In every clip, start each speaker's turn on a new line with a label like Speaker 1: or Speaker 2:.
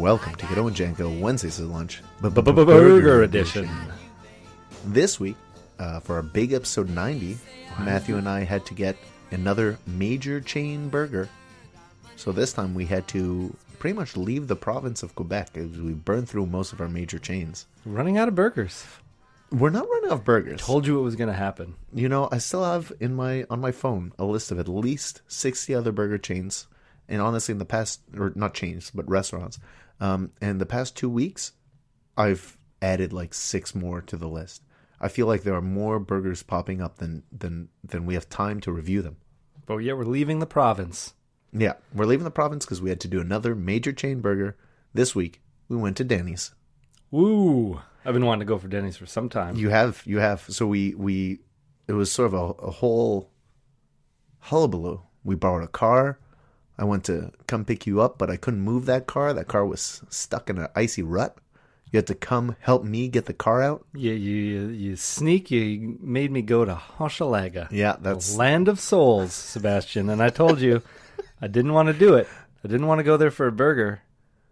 Speaker 1: welcome to Kiddo and Janko Wednesdays at Lunch
Speaker 2: Burger Edition.
Speaker 1: This week, for our big episode 90, Matthew and I had to get another major chain burger. So this time we had to pretty much leave the province of Quebec as we burned through most of our major chains.
Speaker 2: Running out of burgers.
Speaker 1: We're not running out of burgers.
Speaker 2: Told you it was going to happen.
Speaker 1: You know, I still have on my phone a list of at least 60 other burger chains. And honestly, in the past, or not chains, but restaurants, in the past 2 weeks, I've added like 6 more to the list. I feel like there are more burgers popping up than we have time to review them.
Speaker 2: But yet we're leaving the province.
Speaker 1: Yeah, we're leaving the province because we had to do another major chain burger. This week, we went to Denny's.
Speaker 2: Woo! I've been wanting to go for Denny's for some time.
Speaker 1: You have. So it was sort of a whole hullabaloo. We borrowed a car. I went to come pick you up, but I couldn't move that car. That car was stuck in an icy rut. You had to come help me get the car out.
Speaker 2: Yeah, you sneak. You made me go to Hochelaga.
Speaker 1: Yeah, that's
Speaker 2: the land of souls, Sebastian. And I told you I didn't want to do it. I didn't want to go there for a burger,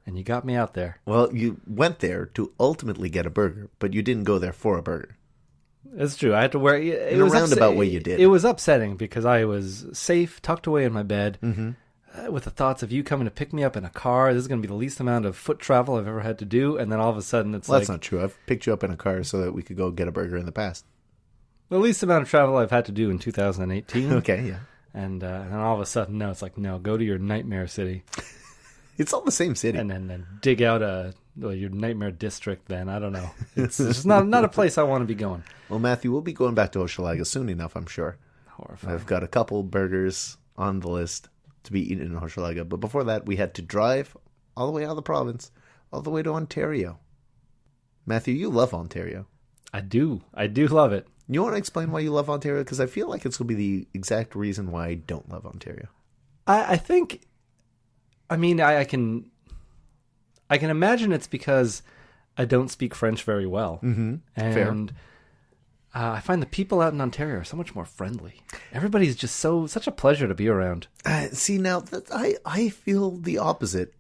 Speaker 2: and you got me out there.
Speaker 1: Well, you went there to ultimately get a burger, but you didn't go there for a burger.
Speaker 2: It's true. I had to wear it.
Speaker 1: In a roundabout way, you did.
Speaker 2: It was upsetting because I was safe, tucked away in my bed.
Speaker 1: Mm-hmm.
Speaker 2: With the thoughts of you coming to pick me up in a car. This is going to be the least amount of foot travel I've ever had to do. And then all of a sudden it's
Speaker 1: that's not true. I've picked you up in a car so that we could go get a burger in the past.
Speaker 2: The least amount of travel I've had to do in 2018.
Speaker 1: Okay, yeah.
Speaker 2: And then all of a sudden, no, it's like, no, go to your nightmare city.
Speaker 1: It's all the same city.
Speaker 2: And then dig out your nightmare district then. I don't know. It's just not a place I want to be going.
Speaker 1: Well, Matthew, we'll be going back to Hochelaga soon enough, I'm sure.
Speaker 2: Horrifying.
Speaker 1: I've got a couple burgers on the list to be eaten in Hochelaga. But before that, we had to drive all the way out of the province, all the way to Ontario. Matthew, you love Ontario.
Speaker 2: I do love it.
Speaker 1: You want to explain why you love Ontario? Because I feel like it's going to be the exact reason why I don't love Ontario.
Speaker 2: I think, I can imagine it's because I don't speak French very well.
Speaker 1: Mm-hmm.
Speaker 2: And
Speaker 1: fair.
Speaker 2: I find the people out in Ontario are so much more friendly. Everybody's just such a pleasure to be around.
Speaker 1: See, now, I feel the opposite,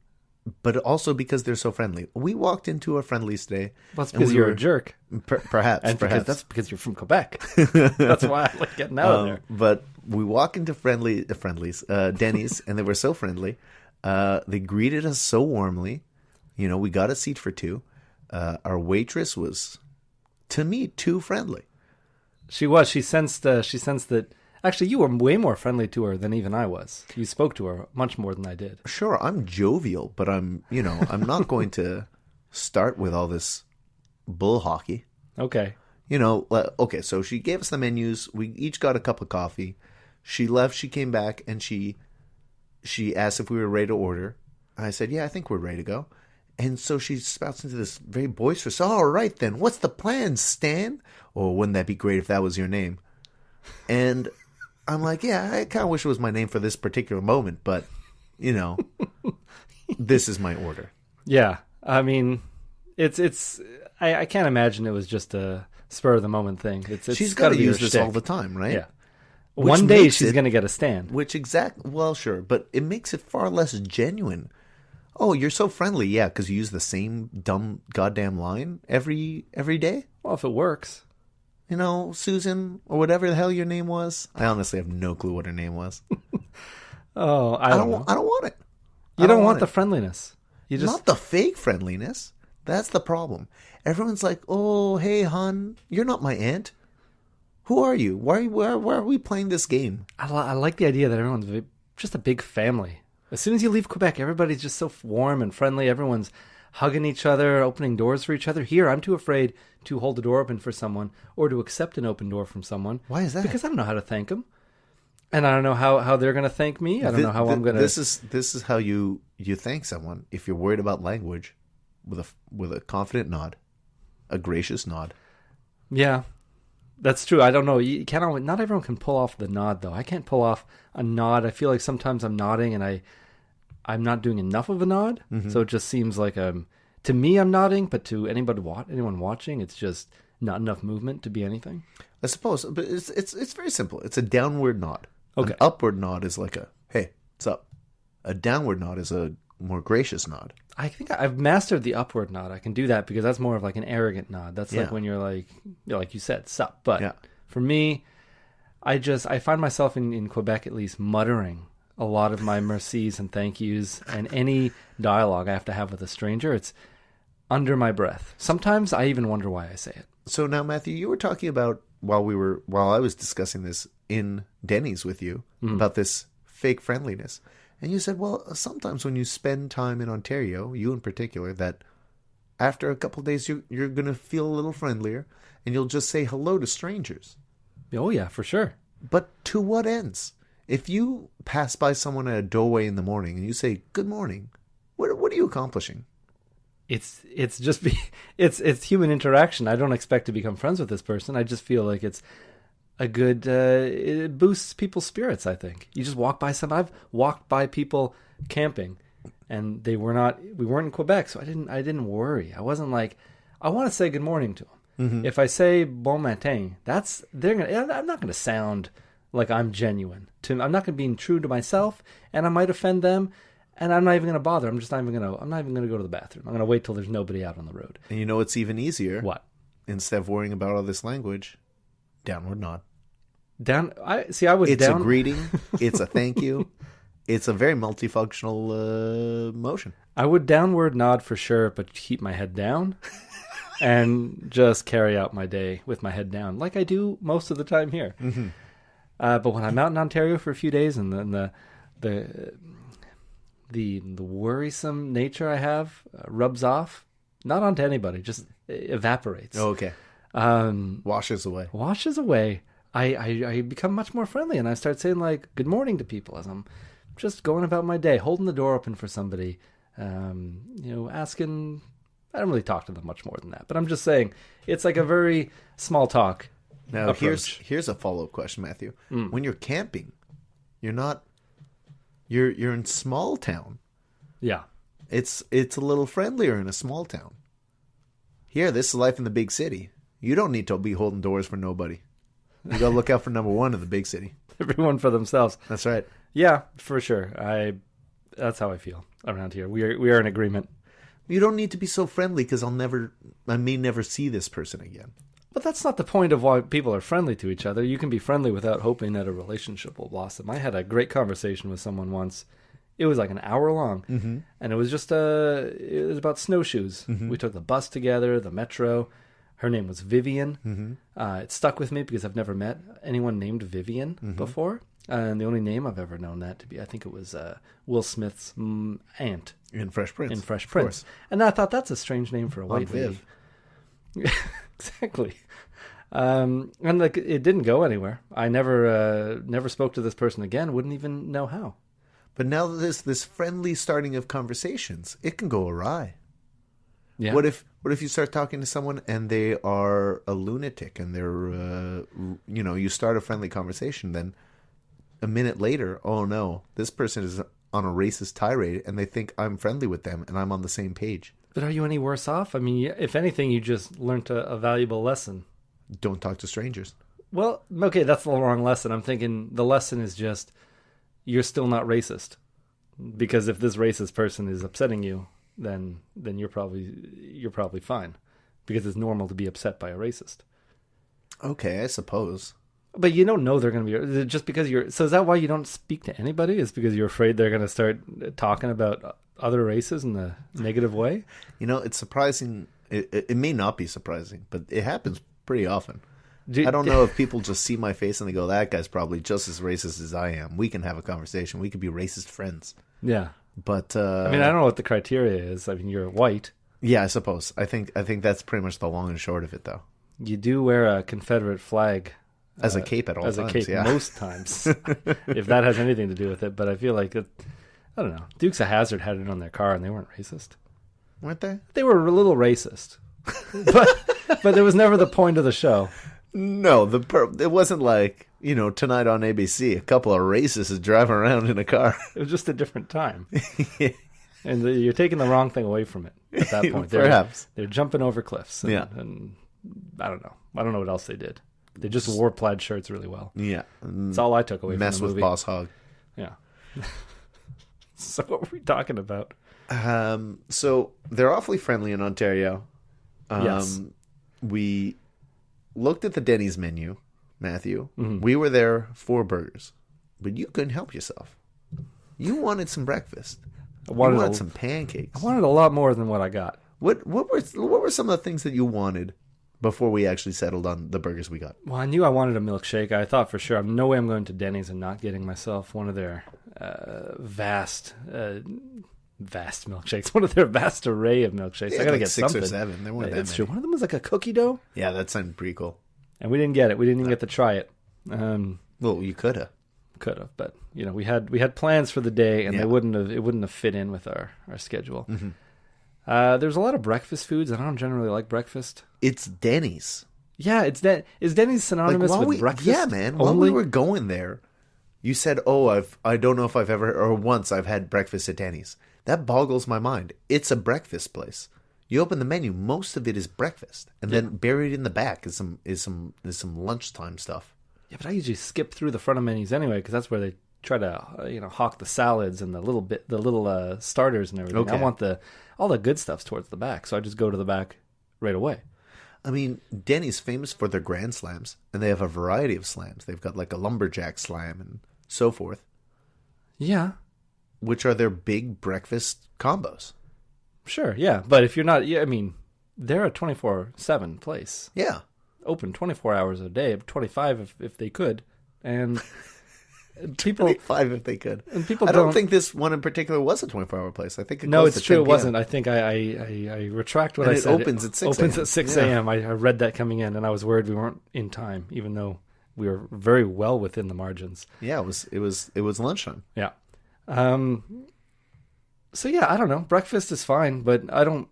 Speaker 1: but also because they're so friendly. We walked into a Friendly's today.
Speaker 2: Well, that's because you're a jerk.
Speaker 1: Perhaps.
Speaker 2: And that's because you're from Quebec. That's why I like getting out of there.
Speaker 1: But we walk into Friendly's, Denny's, and they were so friendly. They greeted us so warmly. You know, we got a seat for 2. Our waitress was, to me, too friendly.
Speaker 2: She was. She sensed that. Actually, you were way more friendly to her than even I was. You spoke to her much more than I did.
Speaker 1: Sure, I'm jovial, but I'm not going to start with all this bull hockey.
Speaker 2: Okay.
Speaker 1: Okay, so she gave us the menus. We each got a cup of coffee. She left. She came back, and she asked if we were ready to order. I said, yeah, I think we're ready to go. And so she spouts into this very boisterous, all right then, what's the plan, Stan? Or wouldn't that be great if that was your name? And I'm like, yeah, I kind of wish it was my name for this particular moment, but, this is my order.
Speaker 2: Yeah, I mean, I can't imagine it was just a spur-of-the-moment thing.
Speaker 1: She's got to use this all the time, right?
Speaker 2: Yeah. One day she's going to get a stand.
Speaker 1: Well, sure, but it makes it far less genuine. Oh, you're so friendly. Yeah, because you use the same dumb goddamn line every day?
Speaker 2: Well, if it works.
Speaker 1: Susan, or whatever the hell your name was. I honestly have no clue what her name was.
Speaker 2: Oh, I don't know.
Speaker 1: I don't want it.
Speaker 2: You don't want the friendliness.
Speaker 1: Not the fake friendliness. That's the problem. Everyone's like, oh, hey, hon, you're not my aunt. Who are you? Why are we playing this game?
Speaker 2: I like the idea that everyone's just a big family. As soon as you leave Quebec, everybody's just so warm and friendly. Everyone's hugging each other, opening doors for each other. Here, I'm too afraid to hold the door open for someone or to accept an open door from someone.
Speaker 1: Why is that?
Speaker 2: Because I don't know how to thank them. And I don't know how they're going to thank me. I don't know how I'm going to...
Speaker 1: This is how you thank someone if you're worried about language, with a confident nod, a gracious nod.
Speaker 2: Yeah, that's true. I don't know. Not everyone can pull off the nod, though. I can't pull off a nod. I feel like sometimes I'm nodding and I'm not doing enough of a nod. Mm-hmm. So it just seems like to me I'm nodding, but to anyone watching, it's just not enough movement to be anything.
Speaker 1: I suppose, but it's very simple. It's a downward nod.
Speaker 2: Okay.
Speaker 1: An upward nod is like a, hey, what's up? A downward nod is a more gracious nod.
Speaker 2: I think I've mastered the upward nod. I can do that because that's more of like an arrogant nod. That's like when you're like you said, sup. But for me, I find myself in Quebec at least muttering a lot of my mercies and thank yous, and any dialogue I have to have with a stranger, it's under my breath. Sometimes I even wonder why I say it.
Speaker 1: So now, Matthew, you were talking about while I was discussing this in Denny's with you about this fake friendliness. And you said, well, sometimes when you spend time in Ontario, you in particular, that after a couple of days, you're going to feel a little friendlier and you'll just say hello to strangers.
Speaker 2: Oh, yeah, for sure.
Speaker 1: But to what ends? If you pass by someone at a doorway in the morning and you say, good morning, what are you accomplishing?
Speaker 2: It's just it's human interaction. I don't expect to become friends with this person. I just feel like it's a good it boosts people's spirits. I think you just walk by I've walked by people camping, and we weren't in Quebec, so I didn't worry. I wasn't like, I want to say good morning to them. Mm-hmm. If I say bon matin, I'm not gonna sound like I'm genuine. I'm not gonna be true to myself, and I might offend them. And I'm not even going to bother. I'm not even going to go to the bathroom. I'm going to wait till there's nobody out on the road.
Speaker 1: And you know what's even easier?
Speaker 2: What?
Speaker 1: Instead of worrying about all this language, downward nod.
Speaker 2: It's a
Speaker 1: greeting. It's a thank you. It's a very multifunctional motion. I
Speaker 2: would downward nod for sure, but keep my head down and just carry out my day with my head down, like I do most of the time here. Mm-hmm. But when I'm out in Ontario for a few days, and then the worrisome nature I have rubs off, not onto anybody, just evaporates.
Speaker 1: Oh, okay. Washes away.
Speaker 2: I become much more friendly, and I start saying like good morning to people as I'm just going about my day, holding the door open for somebody, asking. I don't really talk to them much more than that, but I'm just saying it's like a very small talk.
Speaker 1: Now
Speaker 2: approach.
Speaker 1: here's a follow-up question, Matthew. When you're camping, You're in small town.
Speaker 2: Yeah.
Speaker 1: It's a little friendlier in a small town. Here, this is life in the big city. You don't need to be holding doors for nobody. You got to look out for number one in the big city.
Speaker 2: Everyone for themselves.
Speaker 1: That's right.
Speaker 2: Yeah, for sure. That's how I feel around here. We are in agreement.
Speaker 1: You don't need to be so friendly because I may never see this person again.
Speaker 2: But that's not the point of why people are friendly to each other. You can be friendly without hoping that a relationship will blossom. I had a great conversation with someone once. It was like an hour long, and it was just it was about snowshoes. Mm-hmm. We took the bus together, the metro. Her name was Vivian. Mm-hmm. It stuck with me because I've never met anyone named Vivian before, and the only name I've ever known that to be, I think it was Will Smith's aunt
Speaker 1: in Fresh
Speaker 2: Prince. And I thought that's a strange name for a white lady. Exactly. And like it didn't go anywhere. I never spoke to this person again. Wouldn't even know how.
Speaker 1: But now that this friendly starting of conversations, it can go awry.
Speaker 2: Yeah.
Speaker 1: What if you start talking to someone and they are a lunatic and they're you start a friendly conversation, then a minute later, oh no, this person is on a racist tirade and they think I'm friendly with them and I'm on the same page.
Speaker 2: But are you any worse off? I mean, if anything, you just learned a valuable lesson.
Speaker 1: Don't talk to strangers.
Speaker 2: Well, okay, that's the wrong lesson. I'm thinking the lesson is just you're still not racist. Because if this racist person is upsetting you, then you're probably fine. Because it's normal to be upset by a racist.
Speaker 1: Okay, I suppose.
Speaker 2: But you don't know they're going to be... Just because you're... So is that why you don't speak to anybody? Is because you're afraid they're going to start talking about other races in a negative way?
Speaker 1: It's surprising. It may not be surprising, but it happens pretty often. I don't know if people just see my face and they go, that guy's probably just as racist as I am. We can have a conversation. We could be racist friends.
Speaker 2: Yeah.
Speaker 1: But
Speaker 2: I mean, I don't know what the criteria is. I mean, you're white.
Speaker 1: Yeah, I suppose. I think that's pretty much the long and short of it, though.
Speaker 2: You do wear a Confederate flag
Speaker 1: as a cape at all times.
Speaker 2: As a cape most times, if that has anything to do with it. But I feel like I don't know. Dukes of Hazzard had it on their car, and they weren't racist,
Speaker 1: weren't they?
Speaker 2: They were a little racist, but it was never the point of the show.
Speaker 1: No, it wasn't like tonight on ABC, a couple of racists driving around in a car.
Speaker 2: It was just a different time. Yeah. And you're taking the wrong thing away from it at that point.
Speaker 1: Perhaps.
Speaker 2: They're jumping over cliffs. And I don't know. I don't know what else they did. They just wore plaid shirts really well.
Speaker 1: Yeah.
Speaker 2: That's all I took away from the movie.
Speaker 1: Mess with Boss Hogg.
Speaker 2: Yeah. So what were we talking about?
Speaker 1: So they're awfully friendly in Ontario.
Speaker 2: Yes.
Speaker 1: We looked at the Denny's menu, Matthew.
Speaker 2: Mm-hmm.
Speaker 1: We were there for burgers, but you couldn't help yourself. You wanted some breakfast. You wanted some pancakes.
Speaker 2: I wanted a lot more than what I got.
Speaker 1: What were some of the things that you wanted before we actually settled on the burgers we got?
Speaker 2: Well, I knew I wanted a milkshake. I thought for sure, no way I'm going to Denny's and not getting myself one of their vast milkshakes, one of their vast array of milkshakes. I gotta get
Speaker 1: 6
Speaker 2: something.
Speaker 1: or 7. There weren't that
Speaker 2: It's
Speaker 1: many.
Speaker 2: true. One of them was like a cookie dough,
Speaker 1: Yeah, that sounded pretty cool.
Speaker 2: and we didn't get it. We didn't even get to try it.
Speaker 1: Well, you could have.
Speaker 2: Could have, but we had plans for the day, and
Speaker 1: Yeah.
Speaker 2: it wouldn't have fit in with our schedule.
Speaker 1: Mm-hmm.
Speaker 2: There's a lot of breakfast foods, and I don't generally like breakfast.
Speaker 1: It's Denny's.
Speaker 2: Yeah, is Denny's synonymous with breakfast?
Speaker 1: Yeah, man. While we were going there, you said, I don't know if I've ever, or once I've had breakfast at Denny's. That boggles my mind. It's a breakfast place. You open the menu, most of it is breakfast, and then buried in the back is some lunchtime stuff.
Speaker 2: Yeah, but I usually skip through the front of menus anyway, because that's where they try to hawk the salads and the little starters and everything.
Speaker 1: Okay.
Speaker 2: I want all the good stuff's towards the back, so I just go to the back right away.
Speaker 1: I mean, Denny's famous for their grand slams, and they have a variety of slams. They've got like a lumberjack slam and so forth,
Speaker 2: Yeah,
Speaker 1: which are their big breakfast combos.
Speaker 2: sure, yeah. But if you're not, I mean, they're a 24/7 place.
Speaker 1: Yeah.
Speaker 2: Open 24 hours a day, 25 if they could, and people.
Speaker 1: 25 if they could.
Speaker 2: And people
Speaker 1: I don't
Speaker 2: don't
Speaker 1: think this one in particular was a 24-hour place. I think it
Speaker 2: No,
Speaker 1: closed
Speaker 2: it's
Speaker 1: at
Speaker 2: true.
Speaker 1: 10
Speaker 2: It
Speaker 1: p.m.
Speaker 2: wasn't. I think I retract what
Speaker 1: And
Speaker 2: I
Speaker 1: it
Speaker 2: said.
Speaker 1: opens at 6
Speaker 2: Opens
Speaker 1: a.m.
Speaker 2: at 6
Speaker 1: Yeah.
Speaker 2: a.m. I read that coming in, and I was worried we weren't in time, even though we were very well within the margins.
Speaker 1: Yeah, it was lunchtime.
Speaker 2: Yeah. So yeah, I don't know. Breakfast is fine, but I'm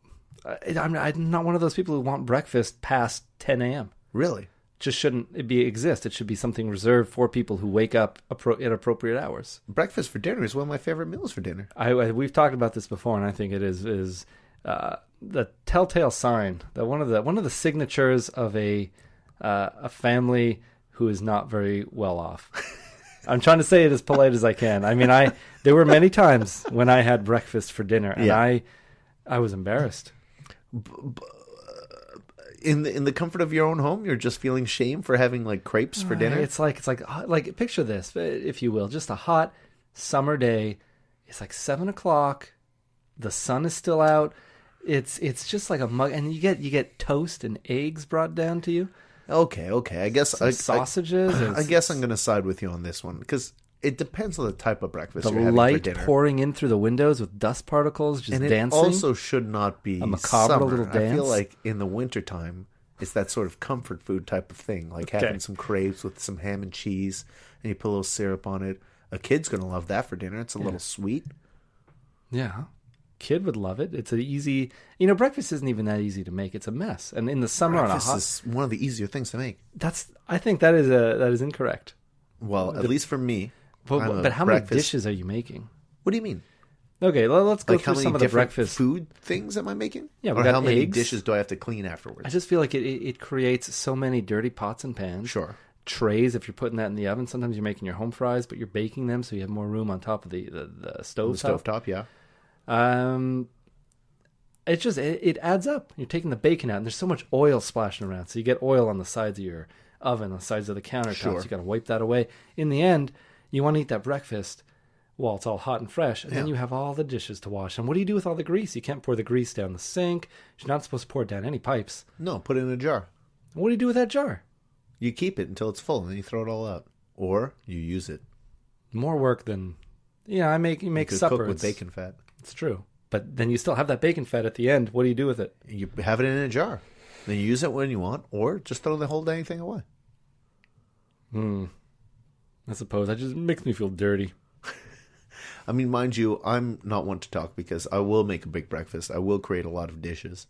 Speaker 2: not one of those people who want breakfast past 10 a.m.
Speaker 1: Really?
Speaker 2: Just shouldn't exist. It should be something reserved for people who wake up at appropriate hours.
Speaker 1: Breakfast for dinner is one of my favorite meals for dinner.
Speaker 2: We've talked about this before, and I think it is the telltale sign that one of the signatures of a family who is not very well off. I'm trying to say it as polite as I can. I mean, there were many times when I had breakfast for dinner, and I was embarrassed.
Speaker 1: In the comfort of your own home, you're just feeling shame for having like crepes for dinner.
Speaker 2: It's like picture this, if you will, just a hot summer day. It's like 7:00. The sun is still out. It's just like a mug, and you get toast and eggs brought down to you.
Speaker 1: Okay. I guess
Speaker 2: Sausages.
Speaker 1: I guess I'm going to side with you on this one because it depends on the type of breakfast
Speaker 2: The
Speaker 1: you're having for
Speaker 2: light
Speaker 1: dinner.
Speaker 2: pouring in through the windows with dust particles just
Speaker 1: And it
Speaker 2: dancing.
Speaker 1: also should not be
Speaker 2: A macabre
Speaker 1: summer.
Speaker 2: little
Speaker 1: I feel
Speaker 2: dance.
Speaker 1: like in the wintertime, it's that sort of comfort food type of thing, like having some crepes with some ham and cheese, and you put a little syrup on it. A kid's going to love that for dinner. It's a little sweet.
Speaker 2: Yeah. Kid would love it. It's an easy, breakfast isn't even that easy to make. It's a mess. And in the summer
Speaker 1: Breakfast
Speaker 2: on a hot,
Speaker 1: is one of the easier things to make.
Speaker 2: I think that is incorrect.
Speaker 1: Well, at least for me.
Speaker 2: But how many dishes are you making?
Speaker 1: What do you mean?
Speaker 2: Okay, let's go
Speaker 1: Like how
Speaker 2: through
Speaker 1: many
Speaker 2: some of the
Speaker 1: different
Speaker 2: breakfast
Speaker 1: food things am I making?
Speaker 2: Yeah, we
Speaker 1: or
Speaker 2: got
Speaker 1: how many
Speaker 2: eggs.
Speaker 1: dishes do I have to clean afterwards?
Speaker 2: I just feel like it creates so many dirty pots and pans.
Speaker 1: Sure.
Speaker 2: Trays, if you're putting that in the oven. Sometimes you're making your home fries, but you're baking them so you have more room on top of the stove.
Speaker 1: The stovetop, yeah.
Speaker 2: It adds up. You're taking the bacon out, and there's so much oil splashing around. So you get oil on the sides of your oven, on the sides of the countertops.
Speaker 1: Sure.
Speaker 2: You got to wipe that away. In the end, you want to eat that breakfast while it's all hot and fresh, and then you have all the dishes to wash. And what do you do with all the grease? You can't pour the grease down the sink. You're not supposed to pour it down any pipes.
Speaker 1: No, put it in a jar.
Speaker 2: What do you do with that jar?
Speaker 1: You keep it until it's full, and then you throw it all out. Or you use it.
Speaker 2: More work than... you make
Speaker 1: You could
Speaker 2: supper.
Speaker 1: cook with bacon fat.
Speaker 2: It's true. But then you still have that bacon fat at the end. What do you do with it?
Speaker 1: You have it in a jar. Then you use it when you want, or just throw the whole dang thing away.
Speaker 2: I suppose. That just makes me feel dirty.
Speaker 1: I mean, mind you, I'm not one to talk because I will make a big breakfast. I will create a lot of dishes.